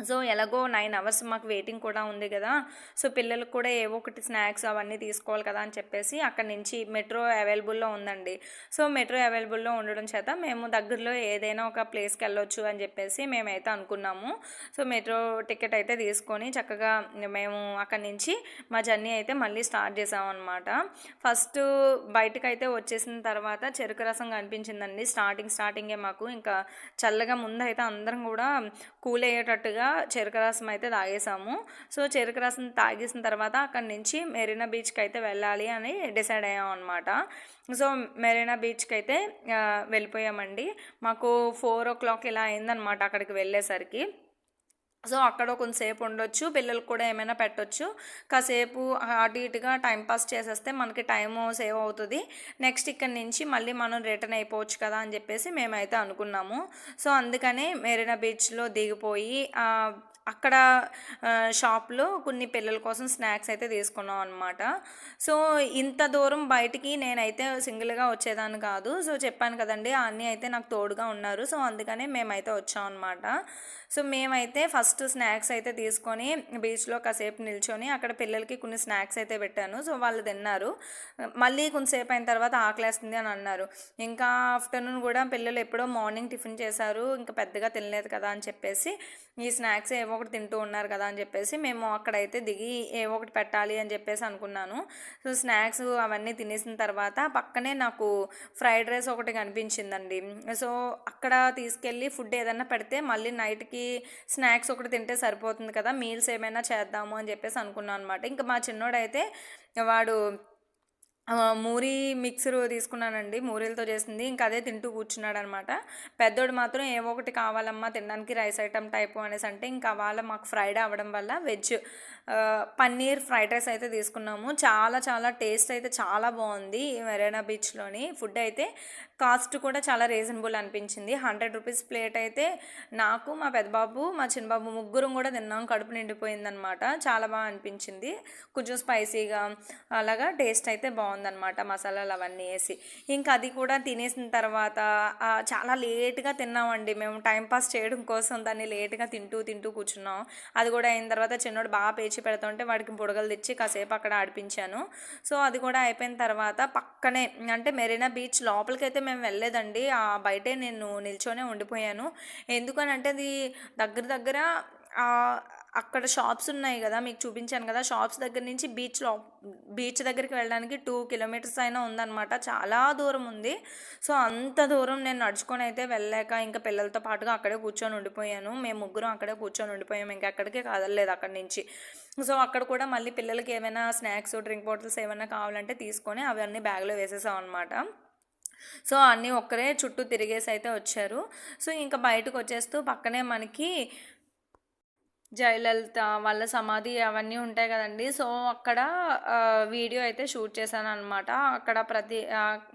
సో, ఎలాగో 9 అవర్స్ మాకు వెయిటింగ్ కూడా ఉంది కదా! సో, పిల్లలకు కూడా ఏవో ఒకటి స్నాక్స్ అవన్నీ తీసుకోవాలి కదా అని చెప్పేసి అక్కడి నుంచి మెట్రో అవైలబుల్‌లో ఉందండి. సో, మెట్రో అవైలబుల్‌లో ఉండడం చేత మేము దగ్గరలో ఏదైనా ఒక ప్లేస్‌కి వెళ్ళొచ్చు అని చెప్పేసి మేమైతే అనుకున్నాము. సో, మెట్రో టికెట్ అయితే తీసుకొని చక్కగా మేము అక్కడి నుంచి మా జర్నీ అయితే మళ్ళీ స్టార్ట్ చేసామన్నమాట. ఫస్ట్ బయటకైతే వచ్చేసిన తర్వాత చెరుకు రసం కనిపించిందండి. స్టార్టింగే మాకు ఇంకా చల్లగా ముందైతే అందరం కూడా కూల్ అయ్యేటట్టుగా చెరుకు రసం అయితే తాగేసాము. సో, చెరుకు రసం తాగేసిన తర్వాత అక్కడి నుంచి మెరీనా బీచ్కి అయితే వెళ్ళాలి అని డిసైడ్ అయ్యాం అనమాట. సో, మెరీనా బీచ్కి అయితే వెళ్ళిపోయామండి. మాకు 4:00 ఇలా అయిందనమాట అక్కడికి వెళ్ళేసరికి. సో, అక్కడ కొంతసేపు ఉండొచ్చు, పిల్లలకు కూడా ఏమైనా పెట్టొచ్చు. కాసేపు అటు ఇటుగా టైం పాస్ చేసేస్తే మనకి టైము సేవ్ అవుతుంది. నెక్స్ట్ ఇక్కడి నుంచి మళ్ళీ మనం రిటర్న్ అయిపోవచ్చు కదా అని చెప్పేసి మేమైతే అనుకున్నాము. సో, అందుకనే మెరీనా బీచ్‌లో దిగిపోయి అక్కడ షాప్‌లో కొన్ని పిల్లల కోసం స్నాక్స్ అయితే తీసుకున్నాం అనమాట. సో, ఇంత దూరం బయటికి నేనైతే సింగిల్‌గా వచ్చేదాన్ని కాదు. సో, చెప్పాను కదండీ! ఆ అన్నయ్య అయితే నాకు తోడుగా ఉన్నారు. సో, అందుకనే మేమైతే వచ్చాం అనమాట. సో, మేమైతే ఫస్ట్ స్నాక్స్ అయితే తీసుకొని బీచ్‌లో కాసేపు నిల్చొని అక్కడ పిల్లలకి కొన్ని స్నాక్స్ అయితే పెట్టాను. సో, వాళ్ళు తిన్నారు. మళ్ళీ కొంతసేపు అయిన తర్వాత ఆకలేస్తుంది అని అన్నారు. ఇంకా ఆఫ్టర్‌నూన్ కూడా పిల్లలు ఎప్పుడో మార్నింగ్ టిఫిన్ చేశారు. ఇంకా పెద్దగా తినలేదు కదా అని చెప్పేసి ఈ స్నాక్స్ ఏవో ఒకటి తింటూ ఉన్నారు కదా అని చెప్పేసి మేము అక్కడైతే దిగి ఏవో ఒకటి పెట్టాలి అని చెప్పేసి అనుకున్నాను. సో, స్నాక్స్ అవన్నీ తినేసిన తర్వాత పక్కనే నాకు ఫ్రైడ్ రైస్ ఒకటి కనిపించిందండి. సో, అక్కడ తీసుకెళ్ళి ఫుడ్ ఏదైనా పెడితే మళ్ళీ నైట్‌కి స్నాక్స్ ఒకటి తింటే సరిపోతుంది కదా! మీల్స్ ఏమైనా చేద్దాము అని చెప్పేసి అనుకున్నాను అనమాట. ఇంకా మా చిన్నోడైతే వాడు మూరీ మిక్సరు తీసుకున్నానండి. మూరీలతో చేసింది. ఇంకా అదే తింటూ కూర్చున్నాడనమాట. పెద్దోడు మాత్రం ఏవో ఒకటి కావాలమ్మా తినడానికి రైస్ ఐటమ్ టైపు అనేసి అంటే ఇంకా వాళ్ళ మాకు ఫ్రైడే అవ్వడం వల్ల పన్నీర్ ఫ్రైడ్ రైస్ అయితే తీసుకున్నాము. చాలా చాలా టేస్ట్ అయితే చాలా బాగుంది. మెరీనా బీచ్‌లోని ఫుడ్ అయితే కాస్ట్ కూడా చాలా రీజనబుల్ అనిపించింది. 100 రూపీస్ ప్లేట్ అయితే నాకు, మా పెద్దబాబు, మా చిన్నబాబు ముగ్గురం కూడా తిన్నాం. కడుపు నిండిపోయిందనమాట. చాలా బాగా అనిపించింది. కొంచెం స్పైసీగా అలాగా టేస్ట్ అయితే బాగుందనమాట మసాలాలు అవన్నీ వేసి. ఇంకా అది కూడా తినేసిన తర్వాత చాలా లేట్గా తిన్నామండి మేము. టైంపాస్ చేయడం కోసం దాన్ని లేట్గా తింటూ కూర్చున్నాం. అది కూడా అయిన తర్వాత చిన్నోడు బాగా పేచి పెడుతుంటే వాడికి బుడగలు తెచ్చి కాసేపు అక్కడ ఆడిపించాను. సో, అది కూడా అయిపోయిన తర్వాత పక్కనే అంటే మెరీనా బీచ్ లోపలికైతే మేము వెళ్ళలేదండి. బయటే నేను నిల్చొనే ఉండిపోయాను. ఎందుకనంటే అది దగ్గర అక్కడ షాప్స్ ఉన్నాయి కదా, మీకు చూపించాను కదా, షాప్స్ దగ్గర నుంచి బీచ్ దగ్గరికి వెళ్ళడానికి 2 కిలోమీటర్స్ అయినా ఉందన్నమాట. చాలా దూరం ఉంది. సో అంత దూరం నేను నడుచుకొని అయితే వెళ్ళలేక ఇంకా పిల్లలతో పాటుగా అక్కడే కూర్చొని ఉండిపోయాను. మేము ముగ్గురం అక్కడే కూర్చొని ఉండిపోయాము, ఇంకా ఎక్కడికి కదలలేదు అక్కడి నుంచి. సో అక్కడ కూడా మళ్ళీ పిల్లలకి ఏమైనా స్నాక్స్, డ్రింక్ బాటిల్స్ ఏమైనా కావాలంటే తీసుకొని అవన్నీ బ్యాగ్లో వేసేసాం అనమాట. సో అన్నీ ఒక్కరే చుట్టూ తిరిగేసి అయితే వచ్చారు. సో ఇంకా బయటకు వచ్చేస్తూ పక్కనే మనకి జయలలిత వాళ్ళ సమాధి అవన్నీ ఉంటాయి కదండి. సో అక్కడ వీడియో అయితే షూట్ చేశాను అనమాట.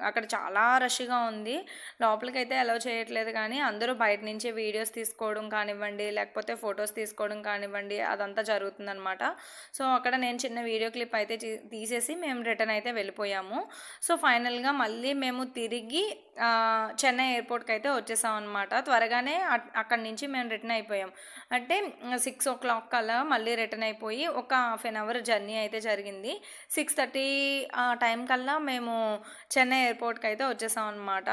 అక్కడ చాలా రష్గా ఉంది. లోపలికి అయితే అలౌ చేయట్లేదు, కానీ అందరూ బయట నుంచి వీడియోస్ తీసుకోవడం కానివ్వండి, లేకపోతే ఫొటోస్ తీసుకోవడం కానివ్వండి, అదంతా జరుగుతుందనమాట. సో అక్కడ నేను చిన్న వీడియో క్లిప్ అయితే తీసేసి మేము రిటర్న్ అయితే వెళ్ళిపోయాము. సో ఫైనల్గా మళ్ళీ మేము తిరిగి చెన్నై ఎయిర్పోర్ట్కి అయితే వచ్చేసాం అనమాట. త్వరగానే అక్కడి నుంచి మేము రిటర్న్ అయిపోయాం. అంటే 6 o'clock కల్లా మళ్ళీ రిటర్న్ అయిపోయి ఒక హాఫ్ అన్ అవర్ జర్నీ అయితే జరిగింది. 6:30 ఆ టైం కల్లా మేము చెన్నై ఎయిర్పోర్ట్కి అయితే వచ్చేసాం అనమాట.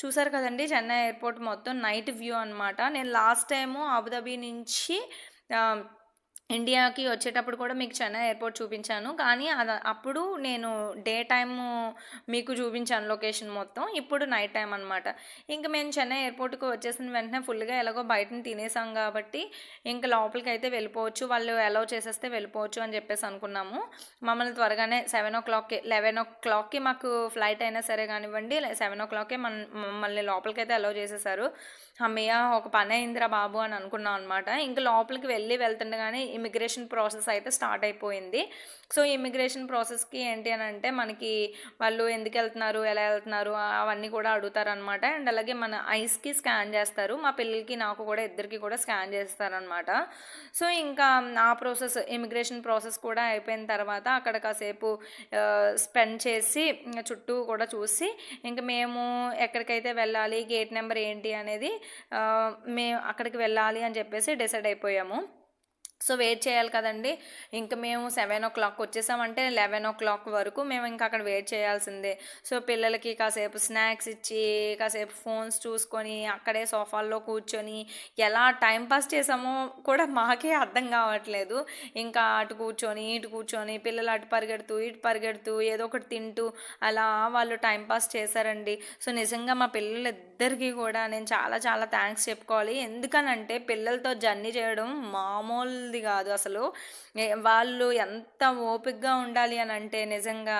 చూసారు కదండి, చెన్నై ఎయిర్పోర్ట్ మొత్తం నైట్ వ్యూ అనమాట. నేను లాస్ట్ టైము అబుదాబి నుంచి ఇండియాకి వచ్చేటప్పుడు కూడా మీకు చెన్నై ఎయిర్పోర్ట్ చూపించాను, కానీ అప్పుడు నేను డే టైము మీకు చూపించాను లొకేషన్ మొత్తం. ఇప్పుడు నైట్ టైం అనమాట. ఇంకా మేము చెన్నై ఎయిర్పోర్ట్కి వచ్చేసిన వెంటనే ఫుల్గా ఎలాగో బయటని తినేసాం కాబట్టి ఇంకా లోపలికి అయితే వెళ్ళిపోవచ్చు, వాళ్ళు అలౌ చేసేస్తే వెళ్ళిపోవచ్చు అని చెప్పేసి అనుకున్నాము. మమ్మల్ని త్వరగానే 11 o'clockకి మాకు ఫ్లైట్ అయినా సరే కానివ్వండి, 7 o'clockకే మమ్మల్ని లోపలికి అయితే అలౌ చేసేసారు. అమ్మయ్య, ఒక పని అయిందిరా బాబు అని అనుకున్నాం అనమాట. ఇంకా లోపలికి వెళ్తుండగానే ఇమిగ్రేషన్ ప్రాసెస్ అయితే స్టార్ట్ అయిపోయింది. సో ఇమిగ్రేషన్ ప్రాసెస్కి ఏంటి అని అంటే మనకి వాళ్ళు ఎందుకు వెళ్తున్నారు, ఎలా వెళ్తున్నారు అవన్నీ కూడా అడుగుతారనమాట. అండ్ అలాగే మన ఐస్కి స్కాన్ చేస్తారు. మా పిల్లలకి నాకు కూడా ఇద్దరికి కూడా స్కాన్ చేస్తారనమాట. సో ఇంకా ఆ ఇమిగ్రేషన్ ప్రాసెస్ కూడా అయిపోయిన తర్వాత అక్కడ కాసేపు స్పెండ్ చేసి చుట్టూ కూడా చూసి ఇంకా మేము ఎక్కడికైతే వెళ్ళాలి, గేట్ నెంబర్ ఏంటి అనేది మేము అక్కడికి వెళ్ళాలి అని చెప్పేసి డిసైడ్ అయిపోయాము. సో వెయిట్ చేయాలి కదండి. ఇంకా మేము 7 o'clock వచ్చేసామంటే 11 o'clock వరకు మేము ఇంకా అక్కడ వెయిట్ చేయాల్సిందే. సో పిల్లలకి కాసేపు స్నాక్స్ ఇచ్చి కాసేపు ఫోన్స్ చూసుకొని అక్కడే సోఫాల్లో కూర్చొని ఎలా టైంపాస్ చేసామో కూడా మాకే అర్థం కావట్లేదు. ఇంకా అటు కూర్చొని పిల్లలు అటు పరిగెడుతూ ఇటు పరిగెడుతూ ఏదో ఒకటి తింటూ అలా వాళ్ళు టైంపాస్ చేశారండి. సో నిజంగా మా పిల్లలిద్దరికీ కూడా నేను చాలా చాలా థ్యాంక్స్ చెప్పుకోవాలి. ఎందుకనంటే పిల్లలతో జర్నీ చేయడం మామూలు కాదు అసలు. వాళ్ళు ఎంత ఓపికగా ఉండాలి అని అంటే నిజంగా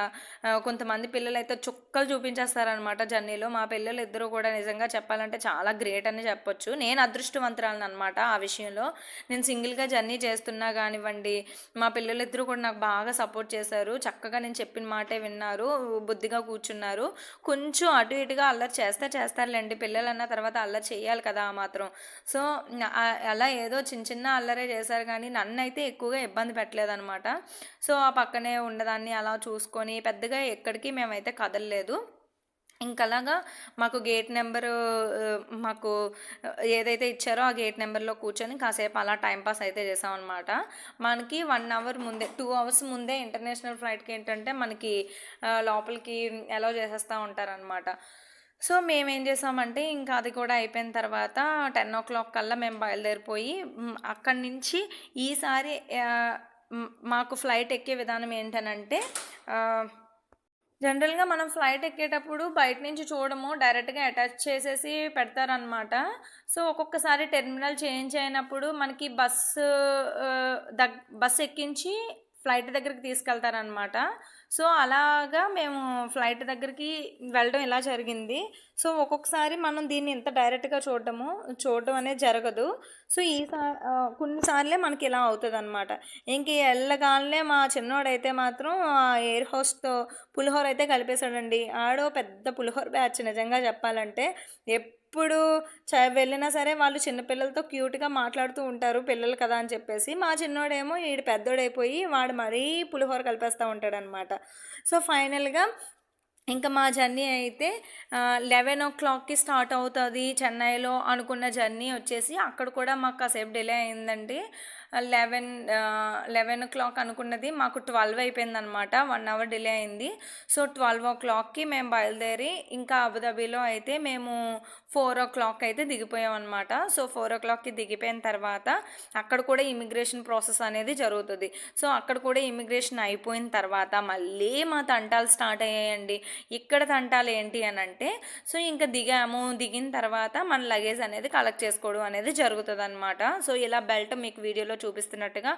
కొంతమంది పిల్లలు అయితే చుక్కలు చూపించేస్తారనమాట జర్నీలో. మా పిల్లలు ఇద్దరు కూడా నిజంగా చెప్పాలంటే చాలా గ్రేట్ అని చెప్పొచ్చు. నేను అదృష్టవంతురాలను అనమాట ఆ విషయంలో. నేను సింగిల్గా జర్నీ చేస్తున్నా కానివ్వండి, మా పిల్లలు ఇద్దరు కూడా నాకు బాగా సపోర్ట్ చేశారు. చక్కగా నేను చెప్పిన మాటే విన్నారు, బుద్ధిగా కూర్చున్నారు. కొంచెం అటు ఇటుగా అల్లరి చేస్తారులేండి, పిల్లలు అన్న తర్వాత అల్లరి చేయాలి కదా ఆ మాత్రం. సో అలా ఏదో చిన్న అల్లరే చేశారు, కానీ నన్ను అయితే ఎక్కువగా ఇబ్బంది పెట్టలేదన్నమాట. సో ఆ పక్కనే ఉండదాన్ని అలా చూసుకొని పెద్దగా ఎక్కడికి మేమైతే కదలలేదు. ఇంకలాగా మాకు గేట్ నెంబరు మాకు ఏదైతే ఇచ్చారో ఆ గేట్ నెంబర్లో కూర్చొని కాసేపు అలా టైంపాస్ అయితే చేసామన్నమాట. మనకి 1 hour ముందే 2 hours ముందే ఇంటర్నేషనల్ ఫ్లైట్కి ఏంటంటే మనకి లోపలికి అలౌ చేసేస్తూ ఉంటారనమాట. సో మేమేం చేసామంటే ఇంకా అది కూడా అయిపోయిన తర్వాత 10 o'clock కల్లా మేము బయలుదేరిపోయి అక్కడి నుంచి ఈసారి మాకు ఫ్లైట్ ఎక్కే విధానం ఏంటనంటే జనరల్గా మనం ఫ్లైట్ ఎక్కేటప్పుడు బయట నుంచి చూడము, డైరెక్ట్గా అటాచ్ చేసేసి పెడతారనమాట. సో ఒక్కొక్కసారి టెర్మినల్ చేంజ్ అయినప్పుడు మనకి బస్సు ఎక్కించి ఫ్లైట్ దగ్గరికి తీసుకెళ్తారనమాట. సో అలాగా మేము ఫ్లైట్ దగ్గరికి వెళ్ళడం ఇలా జరిగింది. సో ఒక్కొక్కసారి మనం దీన్ని ఇంత డైరెక్ట్గా చూడడం అనేది జరగదు. సో కొన్నిసార్లే మనకి ఇలా అవుతుంది అనమాట. ఇంక వెళ్ళగానే మా చిన్నోడైతే మాత్రం ఎయిర్ హోస్ట్తో పులిహోర అయితే కలిపేశాడండి. ఆడో పెద్ద పులిహోర బ్యాచ్ నిజంగా చెప్పాలంటే. ఎప్పుడు వెళ్ళినా సరే వాళ్ళు చిన్నపిల్లలతో క్యూట్గా మాట్లాడుతూ ఉంటారు, పిల్లలు కదా అని చెప్పేసి. మా చిన్నోడేమో వీడు పెద్దోడైపోయి వాడు మరీ పులిహోర కలిపేస్తూ ఉంటాడనమాట. సో ఫైనల్గా ఇంకా మా జర్నీ అయితే 11 o'clockకి స్టార్ట్ అవుతుంది చెన్నైలో అనుకున్న జర్నీ వచ్చేసి అక్కడ కూడా మాకు కాసేపు డిలే అయిందండి. 11 అనుకున్నది మాకు 12 అయిపోయిందనమాట. 1 అవర్ డిలే అయింది. సో 12 మేము బయలుదేరి ఇంకా అబుదాబిలో అయితే మేము 4 అయితే దిగిపోయామన్నమాట. సో 4 దిగిపోయిన తర్వాత అక్కడ కూడా ఇమిగ్రేషన్ ప్రాసెస్ అనేది జరుగుతుంది. సో అక్కడ కూడా ఇమిగ్రేషన్ అయిపోయిన తర్వాత మళ్ళీ మా తంటాలు స్టార్ట్ అయ్యాయండి. ఇక్కడ తంటాలు ఏంటి అని అంటే, సో ఇంకా దిగిన తర్వాత మన లగేజ్ అనేది కలెక్ట్ చేసుకోవడం అనేది జరుగుతుంది అనమాట. సో ఇలా బెల్ట్ మీకు వీడియోలో చూపిస్తున్నట్టుగా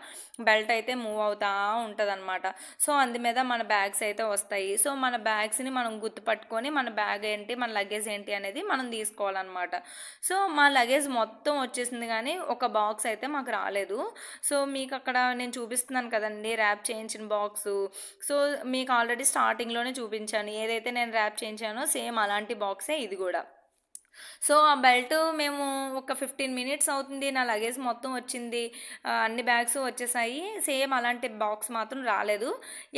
బెల్ట్ అయితే మూవ్ అవుతా ఉంటుంది అనమాట. సో అందు మీద మన బ్యాగ్స్ అయితే వస్తాయి. సో మన బ్యాగ్స్ని మనం గుర్తుపట్టుకొని మన బ్యాగ్ ఏంటి మన లగేజ్ ఏంటి అనేది మనం తీసుకోవాలన్నమాట. సో మా లగేజ్ మొత్తం వచ్చేసింది కానీ ఒక బాక్స్ అయితే మాకు రాలేదు. సో మీకు అక్కడ నేను చూపిస్తున్నాను కదండి ర్యాప్ చేయించిన బాక్సు. సో మీకు ఆల్రెడీ స్టార్టింగ్లోనే చూపించాను, ఏదైతే నేను ర్యాప్ చేయించానో సేమ్ అలాంటి బాక్సే ఇది కూడా. సో ఆ బెల్ట్ మేము ఒక 15 మినిట్స్ అవుతుంది, నా లగేజ్ మొత్తం వచ్చింది, అన్ని బ్యాగ్స్ వచ్చేసాయి. సేమ్ అలాంటి బాక్స్ మాత్రం రాలేదు.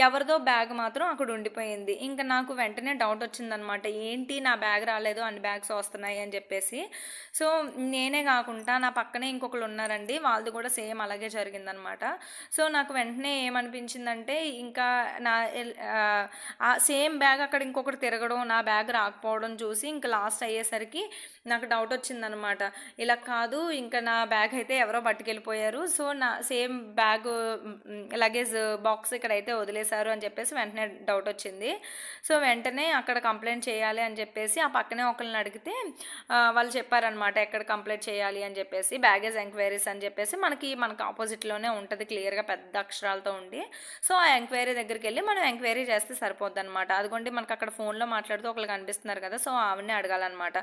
ఎవరిదో బ్యాగ్ మాత్రం అక్కడ ఉండిపోయింది. ఇంకా నాకు వెంటనే డౌట్ వచ్చిందనమాట, ఏంటి నా బ్యాగ్ రాలేదు అన్ని బ్యాగ్స్ వస్తున్నాయి అని చెప్పేసి. సో నేనే కాకుండా నా పక్కనే ఇంకొకరు ఉన్నారండి, వాళ్ళది కూడా సేమ్ అలాగే జరిగిందనమాట. సో నాకు వెంటనే ఏమనిపించిందంటే, ఇంకా నా సేమ్ బ్యాగ్ అక్కడ ఇంకొకటి తిరగడం, నా బ్యాగ్ రాకపోవడం చూసి ఇంకా లాస్ట్ అయ్యేసరికి నాకు డౌట్ వచ్చిందనమాట. ఇలా కాదు, ఇంకా నా బ్యాగ్ అయితే ఎవరో పట్టుకెళ్ళిపోయారు. సో నా సేమ్ బ్యాగ్ లగేజ్ బాక్స్ ఇక్కడైతే వదిలేశారు అని చెప్పేసి వెంటనే డౌట్ వచ్చింది. సో వెంటనే అక్కడ కంప్లైంట్ చేయాలి అని చెప్పేసి ఆ పక్కనే ఒకరిని అడిగితే వాళ్ళు చెప్పారనమాట ఎక్కడ కంప్లైంట్ చేయాలి అని చెప్పేసి. బ్యాగేజ్ ఎంక్వైరీస్ అని చెప్పేసి మనకు ఆపోజిట్లోనే ఉంటుంది క్లియర్గా పెద్ద అక్షరాలతో ఉండి. సో ఆ ఎంక్వైరీ దగ్గరికి వెళ్ళి మనం ఎంక్వైరీ చేస్తే సరిపోద్ది అనమాట. అదిగోండి మనకు అక్కడ ఫోన్లో మాట్లాడుతూ ఒకరు కనిపిస్తున్నారు కదా, సో ఆవిడనే అడగాలన్నమాట.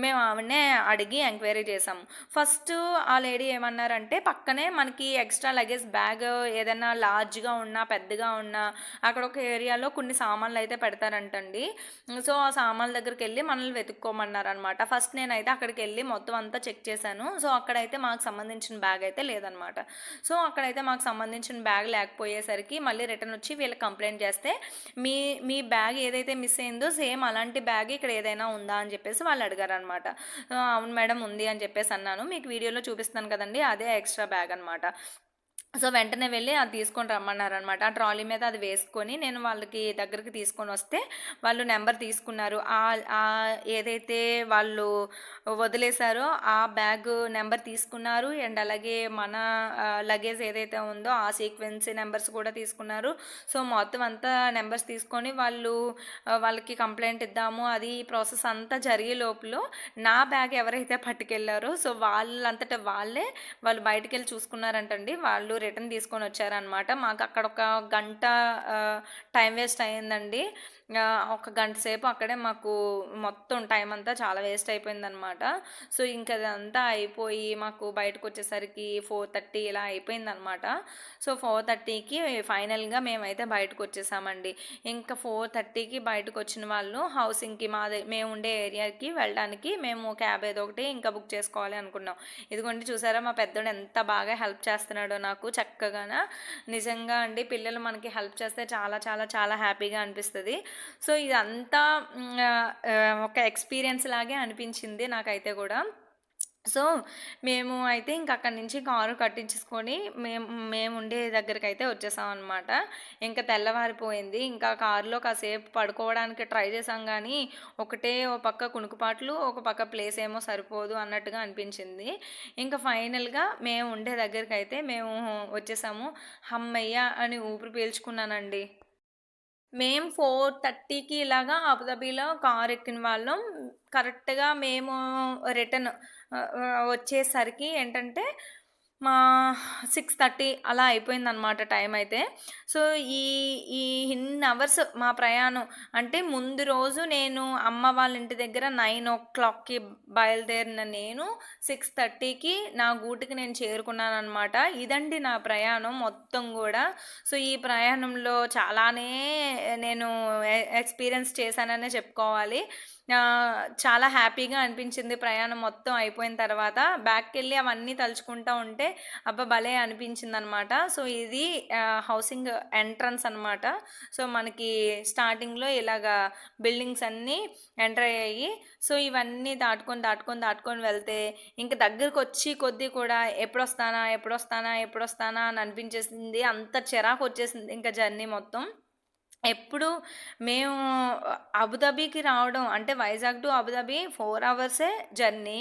మేము ఆవిడనే అడిగి ఎంక్వైరీ చేసాము. ఫస్ట్ ఆ లేడీ ఏమన్నారంటే, పక్కనే మనకి ఎక్స్ట్రా లగేజ్ బ్యాగ్ ఏదైనా లార్జ్గా ఉన్నా పెద్దగా ఉన్నా అక్కడ ఒక ఏరియాలో కొన్ని సామాన్లు అయితే పెడతారంటండి. సో ఆ సామాన్ల దగ్గరికి వెళ్ళి మనల్ని వెతుక్కోమన్నారనమాట. ఫస్ట్ నేనైతే అక్కడికి వెళ్ళి మొత్తం అంతా చెక్ చేశాను. సో అక్కడైతే మాకు సంబంధించిన బ్యాగ్ అయితే లేదనమాట. సో అక్కడైతే మాకు సంబంధించిన బ్యాగ్ లేకపోయేసరికి మళ్ళీ రిటర్న్ వచ్చి వీళ్ళకి కంప్లైంట్ చేస్తే, మీ బ్యాగ్ ఏదైతే మిస్ అయిందో సేమ్ అలాంటి బ్యాగ్ ఇక్కడ ఏదైనా ఉందా అని చెప్పేసి వాళ్ళు అడిగారు అనమాట. అవును మేడం ఉంది అని చెప్పేసి అన్నాను. మీకు వీడియోలో చూపిస్తాను కదండి, అదే ఎక్స్ట్రా బ్యాగ్ అనమాట. సో వెంటనే వెళ్ళి అది తీసుకొని రమ్మన్నారనమాట. ఆ ట్రాలీ మీద అది వేసుకొని నేను వాళ్ళకి దగ్గరికి తీసుకొని వస్తే వాళ్ళు నెంబర్ తీసుకున్నారు. ఏదైతే వాళ్ళు వదిలేశారో ఆ బ్యాగ్ నెంబర్ తీసుకున్నారు. అండ్ అలాగే మన లగేజ్ ఏదైతే ఉందో ఆ సీక్వెన్సీ నెంబర్స్ కూడా తీసుకున్నారు. సో మొత్తం అంతా నెంబర్స్ తీసుకొని వాళ్ళకి కంప్లైంట్ ఇద్దాము అది ప్రాసెస్ అంతా జరిగే లోపల నా బ్యాగ్ ఎవరైతే పట్టుకెళ్ళారో సో వాళ్ళంతటా వాళ్ళు బయటికి వెళ్ళి చూసుకున్నారంటండి. వాళ్ళు రిటర్న్ తీసుకొని వచ్చారనమాట. మాకు అక్కడ ఒక గంట టైం వేస్ట్ అయ్యిందండి. ఒక గంట సేపు అక్కడే మాకు మొత్తం టైం అంతా చాలా వేస్ట్ అయిపోయిందనమాట. సో ఇంకా అదంతా అయిపోయి మాకు బయటకు వచ్చేసరికి 4:30 ఇలా అయిపోయిందనమాట. సో 4:30కి ఫైనల్గా మేమైతే బయటకు వచ్చేసామండి. ఇంకా 4:30కి బయటకు వచ్చిన వాళ్ళు హౌసింగ్కి మేము ఉండే ఏరియాకి వెళ్ళడానికి మేము క్యాబ్ ఏదో ఒకటి ఇంకా బుక్ చేసుకోవాలి అనుకున్నాం. ఇదిగోండి చూసారా మా పెద్దోడు ఎంత బాగా హెల్ప్ చేస్తున్నాడో నాకు చక్కగానా. నిజంగా అండి పిల్లలు మనకి హెల్ప్ చేస్తే చాలా చాలా చాలా హ్యాపీగా అనిపిస్తుంది. సో ఇదంతా ఒక ఎక్స్పీరియన్స్ లాగే అనిపించింది నాకైతే కూడా. సో మేము అయితే ఇంక అక్కడి నుంచి కారు కట్టించుకొని మేము ఉండే దగ్గరికి అయితే వచ్చేసాం అనమాట. ఇంకా తెల్లవారిపోయింది. ఇంకా కారులో కాసేపు పడుకోవడానికి ట్రై చేసాం కానీ ఒకటే ఓ పక్క కునుకుపాట్లు ఒక పక్క ప్లేస్ ఏమో సరిపోదు అన్నట్టుగా అనిపించింది. ఇంకా ఫైనల్గా మేము ఉండే దగ్గరికి అయితే మేము వచ్చేసాము. హమ్మయ్య అని ఊపిరి పీల్చుకున్నానండి. మేము 4:30కి ఇలాగా అబుదాబిలో కార్ ఎక్కిన వాళ్ళం. కరెక్ట్గా మేము రిటర్న్ వచ్చేసరికి ఏంటంటే మా 6:30 అలా అయిపోయిందనమాట టైం అయితే. సో ఈ ఈ ఇన్ని అవర్స్ మా ప్రయాణం అంటే ముందు రోజు నేను అమ్మ వాళ్ళ ఇంటి దగ్గర 9 బయలుదేరిన నేను 6:30కి నా గూటికి నేను చేరుకున్నాను అనమాట. ఇదండి నా ప్రయాణం మొత్తం కూడా. సో ఈ ప్రయాణంలో చాలానే నేను ఎక్స్పీరియన్స్ చేశాననే చెప్పుకోవాలి. చాలా హ్యాపీగా అనిపించింది ప్రయాణం మొత్తం అయిపోయిన తర్వాత. బ్యాక్‌కెళ్ళి అవన్నీ తలుచుకుంటా ఉంటే అబ్బా! భలే అనిపించిందనమాట. సో, ఇది హౌసింగ్ ఎంట్రన్స్ అనమాట. సో, మనకి స్టార్టింగ్‌లో ఇలాగా బిల్డింగ్స్ అన్నీ ఎంటర్ అయ్యాయి. సో, ఇవన్నీ దాటుకొని వెళ్తే ఇంక దగ్గరకొచ్చి కొద్దీ కూడా ఎప్పుడొస్తానా అని అనిపించేసింది. అంత చిరాకొచ్చేసింది ఇంకా జర్నీ మొత్తం. ఎప్పుడు మేము అబుదాబికి రావడం అంటే వైజాగ్ టు అబుదాబి 4 అవర్సే జర్నీ.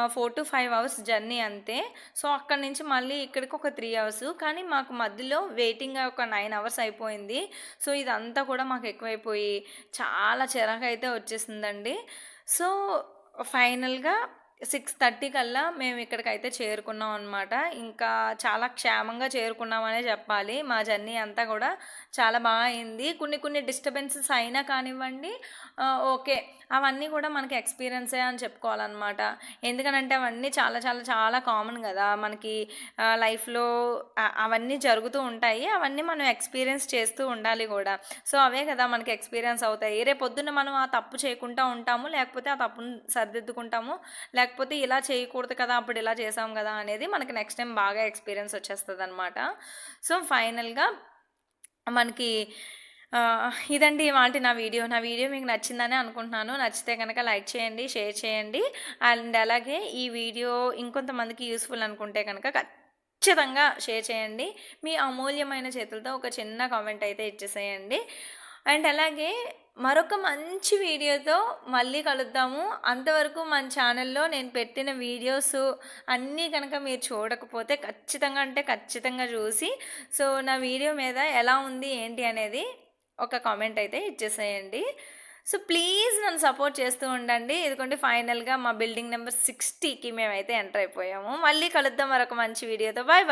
4-5 అవర్స్ జర్నీ అంతే. సో, అక్కడి నుంచి మళ్ళీ ఇక్కడికి ఒక 3 అవర్స్. కానీ మాకు మధ్యలో వెయిటింగ్ ఒక 9 అవర్స్ అయిపోయింది. సో, ఇదంతా కూడా మాకు ఎక్కువైపోయి చాలా చిరాకైతే వచ్చేసిందండి. సో, ఫైనల్‌గా 6:30 కల్లా మేము ఇక్కడికైతే చేరుకున్నాం అనమాట. ఇంకా చాలా క్షేమంగా చేరుకున్నామనే చెప్పాలి. మా జర్నీ అంతా కూడా చాలా అయింది. కొన్ని డిస్టర్బెన్సెస్ అయినా కానివ్వండి, ఓకే. అవన్నీ కూడా మనకి ఎక్స్‌పీరియన్సే అని చెప్పుకోవాలనమాట. ఎందుకనంటే అవన్నీ చాలా కామన్ గదా! మనకి లైఫ్‌లో అవన్నీ జరుగుతూ ఉంటాయి. అవన్నీ మనం ఎక్స్‌పీరియన్స్ చేస్తూ ఉండాలి గూడా. సో, అవే కదా మనకి ఎక్స్‌పీరియన్స్ అవుతాయి. రేపొద్దున్న మనం ఆ తప్పు చేయకుండా ఉంటాము. లేకపోతే ఆ తప్పుని సరిదిద్దుకుంటాము. లేకపోతే ఇలా చేయకూడదు కదా! అప్పుడు ఇలా చేసాం కదా! అనేది మనకి నెక్స్ట్ టైం బాగా ఎక్స్‌పీరియన్స్ వచ్చేస్తదనమాట. సో, ఫైనల్‌గా మనకి ఇదండి ఇవాల్టి నా వీడియో. నా వీడియో మీకు నచ్చిందనే అనుకుంటున్నాను. నచ్చితే కనుక లైక్ చేయండి, షేర్ చేయండి. అండ్ అలాగే ఈ వీడియో ఇంకొంతమందికి యూస్‌ఫుల్ అనుకుంటే కనుక ఖచ్చితంగా షేర్ చేయండి. మీ అమూల్యమైన చేతులతో ఒక చిన్న కామెంట్ అయితే ఇచ్చేసేయండి. అండ్ అలాగే మరొక మంచి వీడియోతో మళ్ళీ కలుద్దాము. అంతవరకు మన ఛానల్‌లో నేను పెట్టిన వీడియోస్ అన్నీ కనుక మీరు చూడకపోతే ఖచ్చితంగా చూసి, సో, నా వీడియో మీద ఎలా ఉంది ఏంటి అనేది ఒక కామెంట్ అయితే ఇచ్చేసేయండి. సో, ప్లీజ్ నన్ను సపోర్ట్ చేస్తూ ఉండండి. ఇదిగోండి ఫైనల్‌గా మా బిల్డింగ్ నెంబర్ 60కి మేమైతే ఎంటర్ అయిపోయాము. మళ్ళీ కలుద్దాం మరొక మంచి వీడియోతో. బాయ్.